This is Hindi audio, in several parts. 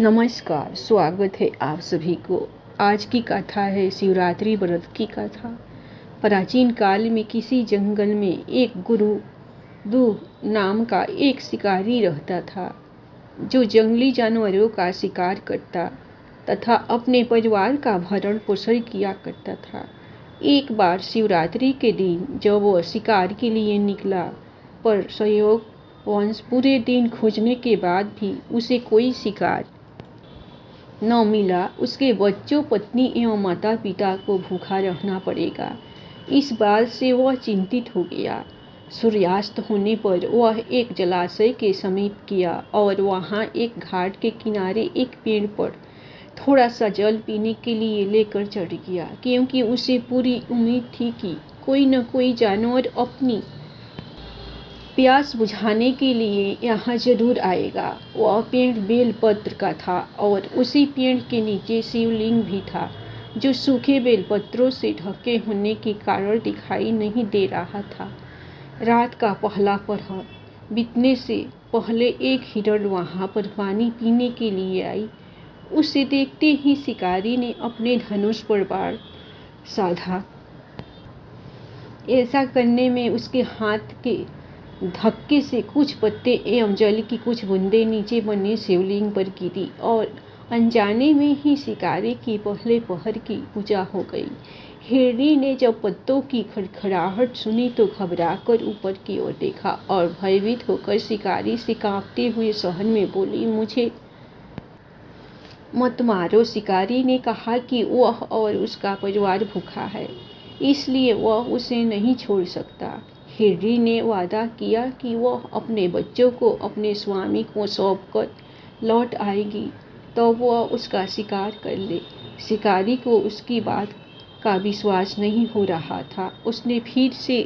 नमस्कार, स्वागत है आप सभी को। आज की कथा है शिवरात्रि व्रत की कथा। प्राचीन काल में किसी जंगल में एक गुरु दूह नाम का एक शिकारी रहता था, जो जंगली जानवरों का शिकार करता तथा अपने परिवार का भरण पोषण किया करता था। एक बार शिवरात्रि के दिन जब वह शिकार के लिए निकला, पर संयोगवश पूरे दिन खोजने के बाद भी उसे कोई शिकार न मिला। उसके बच्चों, पत्नी एवं माता पिता को भूखा रहना पड़ेगा। इस बात से वह चिंतित हो गया। सूर्यास्त होने पर वह एक जलाशय के समीप गया और वहां एक घाट के किनारे एक पेड़ पर थोड़ा सा जल पीने के लिए लेकर चढ़ गया, क्योंकि उसे पूरी उम्मीद थी कि कोई न कोई जानवर अपनी प्यास बुझाने के लिए यहाँ जरूर आएगा। वह पेड़ बेलपत्र का था और उसी पेड़ के नीचे शिवलिंग भी था, जो सूखे बेलपत्रों से ढके होने के कारण दिखाई नहीं दे रहा था। रात का पहला पहर बीतने से पहले एक हिरण वहां पर पानी पीने के लिए आई। उसे देखते ही शिकारी ने अपने धनुष पर बाण साधा। ऐसा करने में उसके हाथ के धक्के से कुछ पत्ते एवं जल की कुछ बूंदें नीचे बने शिवलिंग पर गिरी और अनजाने में ही शिकारी की पहले पहर की पूजा हो गई। हिरनी ने जब पत्तों की खड़खड़ाहट सुनी तो घबराकर ऊपर की ओर देखा और भयभीत होकर शिकारी से कांपते हुए सहन में बोली, मुझे मत मारो। शिकारी ने कहा कि वह और उसका परिवार भूखा है, इसलिए वह उसे नहीं छोड़ सकता। हिरनी ने वादा किया कि वह अपने बच्चों को अपने स्वामी को सौंपकर लौट आएगी, तो वह उसका शिकार कर ले। शिकारी को उसकी बात का विश्वास नहीं हो रहा था। उसने फिर से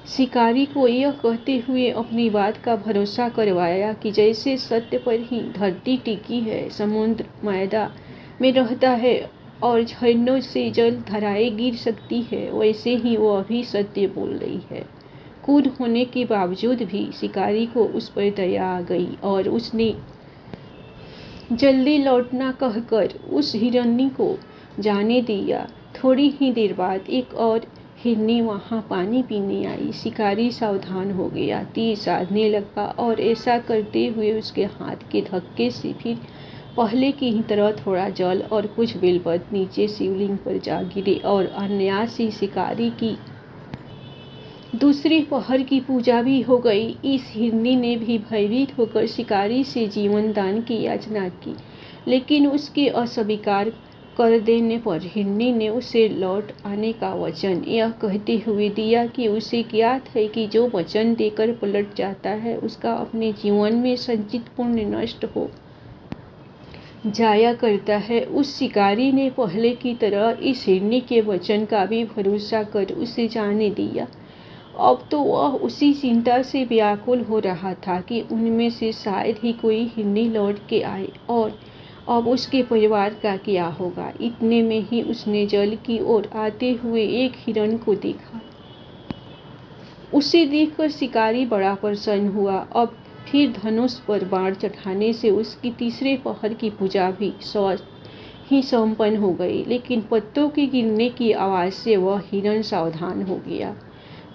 शिकारी को यह कहते हुए अपनी बात का भरोसा करवाया कि जैसे सत्य पर ही धरती टिकी है, समुद्र मैदा में रहता है और झरनों से जल धाराएं गिर सकती है, वैसे ही वह भी सत्य बोल रही है। क्रूर होने के बावजूद भी शिकारी को उस पर दया आ गई और उसने जल्दी लौटना कहकर उस हिरनी को जाने दिया। थोड़ी ही देर बाद एक और हिरनी वहां पानी पीने आई। शिकारी सावधान हो गया, तीर साधने लगा और ऐसा करते हुए उसके हाथ के धक्के से फिर पहले की ही तरह थोड़ा जल और कुछ बेलपत्र नीचे शिवलिंग पर जा गिरे और अनायास ही शिकारी की दूसरी पहर की पूजा भी हो गई। इस हिरनी ने भी भयभीत होकर शिकारी से जीवन दान की याचना की, लेकिन उसके अस्वीकार कर देने पर हिरनी ने उसे लौट आने का वचन यह कहते हुए दिया कि उसे ज्ञात है कि जो वचन देकर पलट जाता है, उसका अपने जीवन में संचित पुण्य नष्ट हो जाया करता है। उस शिकारी ने पहले की तरह इस हिरनी के वचन का भी भरोसा कर उसे जाने दिया। अब तो वह उसी चिंता से व्याकुल हो रहा था कि उनमें से शायद ही कोई हिरनी लौट के आए और अब उसके परिवार का क्या होगा। इतने में ही उसने जल की ओर आते हुए एक हिरण को देखा। उसे देखकर शिकारी बड़ा प्रसन्न हुआ। अब फिर धनुष पर बाण चढ़ाने से उसकी तीसरे पहर की पूजा भी स्वतः ही संपन्न हो गई, लेकिन पत्तों के गिरने की आवाज से वह हिरण सावधान हो गया।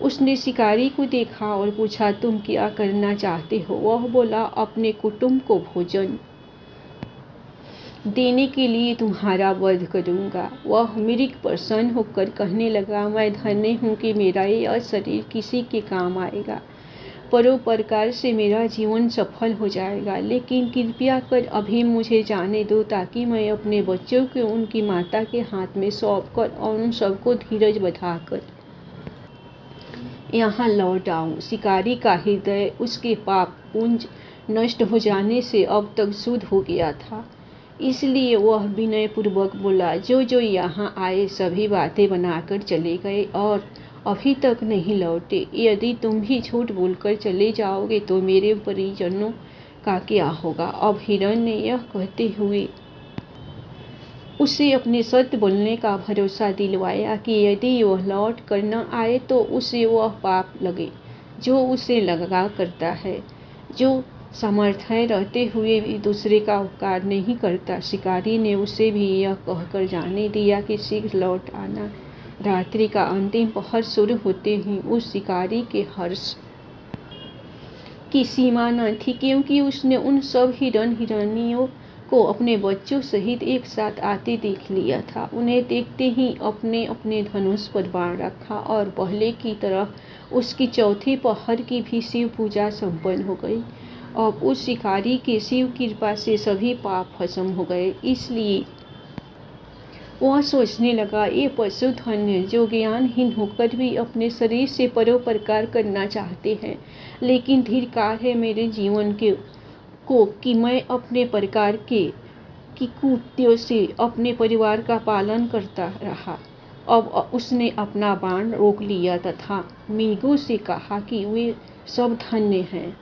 उसने शिकारी को देखा और पूछा, तुम क्या करना चाहते हो? वह बोला, अपने कुटुंब को भोजन देने के लिए तुम्हारा वध करूंगा। वह मृग प्रसन्न होकर कहने लगा, मैं धन्य हूं कि मेरा यह शरीर किसी के काम आएगा। परोपकार से मेरा जीवन सफल हो जाएगा, लेकिन कृपया कर अभी मुझे जाने दो ताकि मैं अपने बच्चों को उनकी माता के हाथ में सौंपकर और उन सबको धीरज बधाकर यहाँ लौट आऊं। शिकारी का हृदय उसके पाप पुंज नष्ट हो जाने से अब तक शुद्ध हो गया था, इसलिए वह विनय पूर्वक बोला, जो जो यहाँ आए सभी बातें बनाकर चले गए और अभी तक नहीं लौटे। यदि तुम भी झूठ बोलकर चले जाओगे तो मेरे परिजनों का क्या होगा? अब हिरण ने यह कहते हुए उसे अपने सत्य बोलने का भरोसा दिलवाया कि यदि वह लौट कर न आए तो उसे वह पाप लगे जो उसे लगा करता है। जो सामर्थ्य रहते हुए भी दूसरे का उपकार नहीं करता। शिकारी ने उसे भी यह कहकर जाने दिया कि शीघ्र लौट आना। रात्रि का अंतिम पहर शुरू होते ही उस शिकारी के हर्ष की सीमा न थी, क्योंकि उसने उन सब हिरण हिरनियों को अपने बच्चों सहित एक साथ आते देख लिया था। उन्हें देखते ही अपने अपने धनुष पर बाण रखा और पहले की तरह उसकी चौथे पहर की भी शिव पूजा संपन्न हो गई। अब उस शिकारी के शिव कृपा से सभी पाप भस्म हो गए। इसलिए वह सोचने लगा, ये पशु धन्य जो ज्ञानहीन होकर भी अपने शरीर से परोपकार करना चाहते हैं। लेकिन धिक्कार है मेरे जीवन को कि मैं अपने प्रकार के कृत्यों से अपने परिवार का पालन करता रहा। अब उसने अपना बाण रोक लिया तथा मृगों से कहा कि वे सब धन्य हैं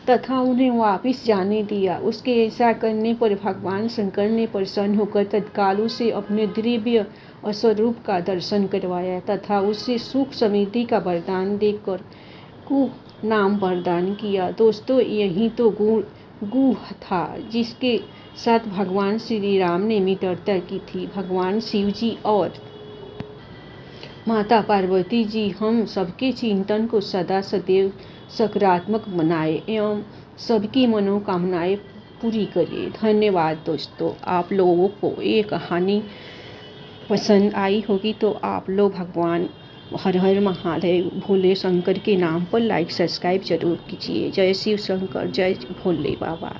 तथा उन्हें वापिस जाने दिया। उसके ऐसा करने पर भगवान शंकर ने प्रसन्न होकर तत्काल उसे अपने दिव्य स्वरूप का दर्शन करवाया तथा उसे सुख समृद्धि का वरदान देकर कुह नाम वरदान किया। दोस्तों, यही तो गुह था जिसके साथ भगवान श्री राम ने मित्रता की थी। भगवान शिव जी और माता पार्वती जी हम सबके चिंतन को सदा सदैव सकारात्मक बनाए एवं सबकी मनोकामनाएं पूरी करे। धन्यवाद दोस्तों। आप लोगों को ये कहानी पसंद आई होगी तो आप लोग भगवान हर हर महादेव भोले शंकर के नाम पर लाइक सब्सक्राइब जरूर कीजिए। जय शिव शंकर, जय भोले बाबा।